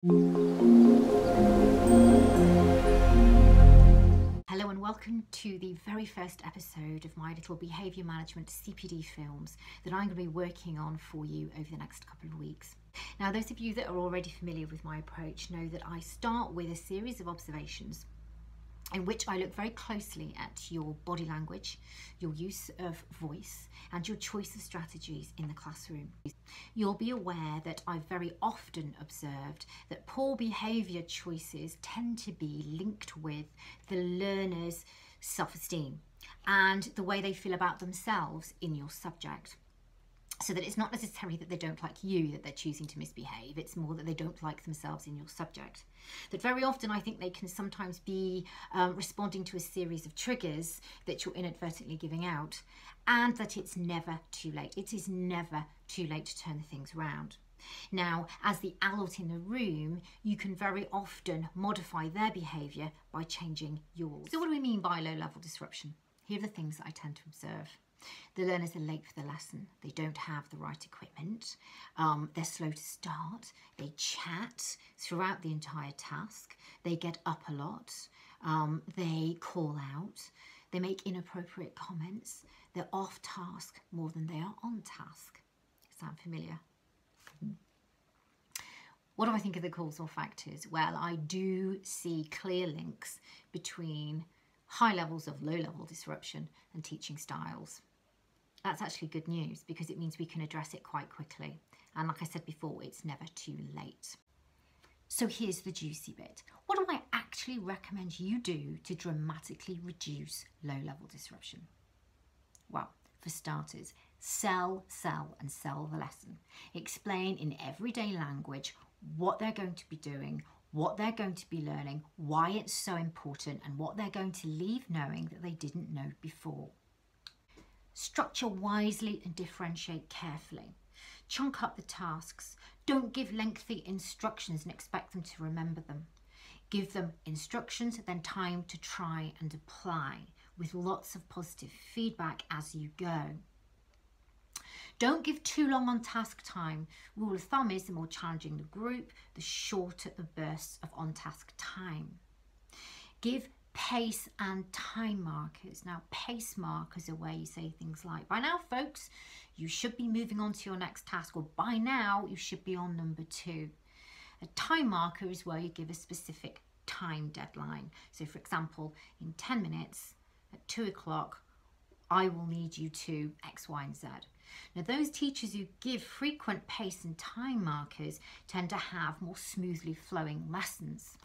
Hello and welcome to the very first episode of my little behaviour management CPD films that I'm going to be working on for you over the next couple of weeks. Now, those of you that are already familiar with my approach know that I start with a series of observations in which I look very closely at your body language, your use of voice, and your choice of strategies in the classroom. You'll be aware that I've very often observed that poor behaviour choices tend to be linked with the learner's self-esteem and the way they feel about themselves in your subject. So that it's not necessarily that they don't like you that they're choosing to misbehave, it's more that they don't like themselves in your subject. That very often I think they can sometimes be responding to a series of triggers that you're inadvertently giving out, and that it's never too late. It is never too late to turn things around. Now, as the adult in the room, you can very often modify their behaviour by changing yours. So what do we mean by low-level disruption? Here are the things that I tend to observe. The learners are late for the lesson, they don't have the right equipment, they're slow to start, they chat throughout the entire task, they get up a lot, they call out, they make inappropriate comments, they're off task more than they are on task. Sound familiar? What do I think of the causal factors? Well, I do see clear links between high levels of low-level disruption and teaching styles. That's actually good news because it means we can address it quite quickly. And like I said before, it's never too late. So here's the juicy bit. What do I actually recommend you do to dramatically reduce low-level disruption? Well, for starters, sell the lesson. Explain in everyday language what they're going to be doing, what they're going to be learning, why it's so important, and what they're going to leave knowing that they didn't know before. Structure wisely and differentiate carefully. Chunk up the tasks. Don't give lengthy instructions and expect them to remember them. Give them instructions, then time to try and apply with lots of positive feedback as you go. Don't give too long on task time. Rule of thumb is the more challenging the group, the shorter the bursts of on-task time. Give pace and time markers. Now, pace markers are where you say things like, by now, folks, you should be moving on to your next task, or by now, you should be on number 2. A time marker is where you give a specific time deadline. So, for example, in 10 minutes, at 2 o'clock, I will need you to X, Y, and Z. Now, those teachers who give frequent pace and time markers tend to have more smoothly flowing lessons.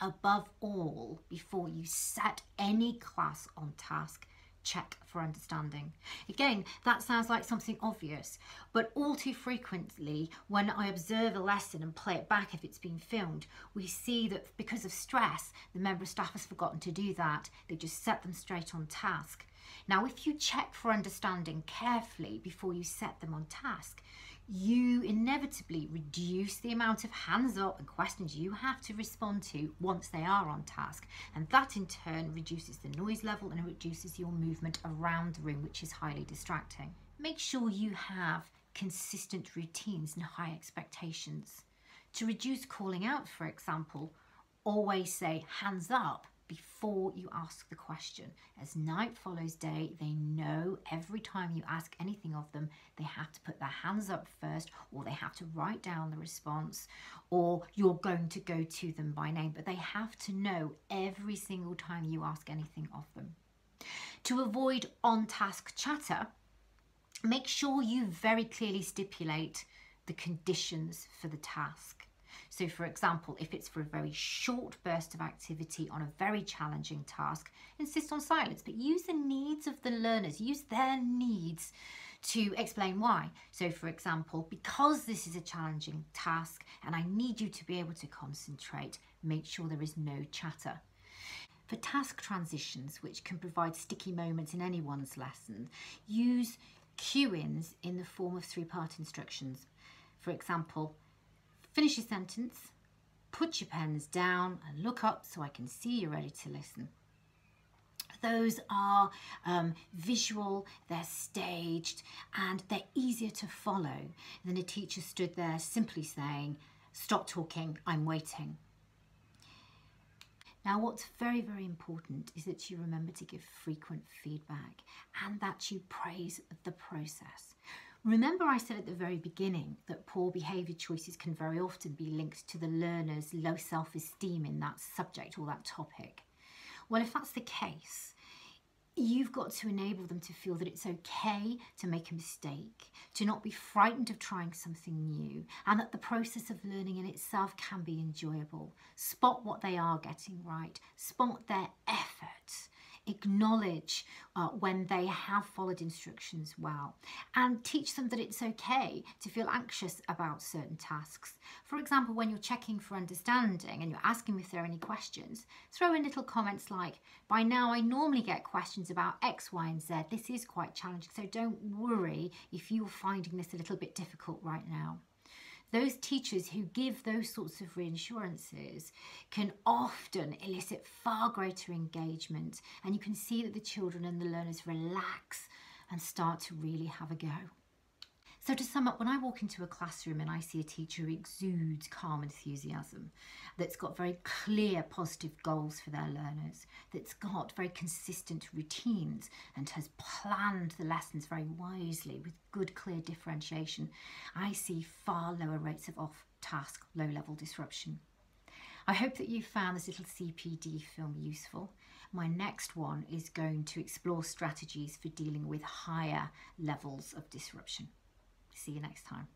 Above all, before you set any class on task, check for understanding. Again, that sounds like something obvious, but all too frequently when I observe a lesson and play it back if it's been filmed, we see that because of stress, the member of staff has forgotten to do that. They just set them straight on task. Now, if you check for understanding carefully before you set them on task, you inevitably reduce the amount of hands up and questions you have to respond to once they are on task. And that in turn reduces the noise level and it reduces your movement around the room, which is highly distracting. Make sure you have consistent routines and high expectations. To reduce calling out, for example, always say hands up before you ask the question. As night follows day, they know every time you ask anything of them, they have to put their hands up first, or they have to write down the response, or you're going to go to them by name, but they have to know every single time you ask anything of them. To avoid on-task chatter, make sure you very clearly stipulate the conditions for the task. So, for example, if it's for a very short burst of activity on a very challenging task, insist on silence, but use the needs of the learners, use their needs to explain why. So, for example, because this is a challenging task and I need you to be able to concentrate, make sure there is no chatter. For task transitions, which can provide sticky moments in anyone's lesson, use cue-ins in the form of 3-part instructions. For example, finish your sentence, put your pens down and look up so I can see you're ready to listen. Those are visual, they're staged, and they're easier to follow than a teacher stood there simply saying, Stop talking, I'm waiting. Now, what's very, very important is that you remember to give frequent feedback and that you praise the process. Remember I said at the very beginning that poor behaviour choices can very often be linked to the learner's low self-esteem in that subject or that topic. Well, if that's the case, you've got to enable them to feel that it's okay to make a mistake, to not be frightened of trying something new, and that the process of learning in itself can be enjoyable. Spot what they are getting right, spot their effort, acknowledge when they have followed instructions well, and teach them that it's okay to feel anxious about certain tasks. For example, when you're checking for understanding and you're asking if there are any questions, throw in little comments like, by now I normally get questions about X, Y, and Z. This is quite challenging, so don't worry if you're finding this a little bit difficult right now. Those teachers who give those sorts of reassurances can often elicit far greater engagement, and you can see that the children and the learners relax and start to really have a go. So to sum up, when I walk into a classroom and I see a teacher who exudes calm enthusiasm, that's got very clear positive goals for their learners, that's got very consistent routines and has planned the lessons very wisely with good clear differentiation, I see far lower rates of off-task, low-level disruption. I hope that you found this little CPD film useful. My next one is going to explore strategies for dealing with higher levels of disruption. See you next time.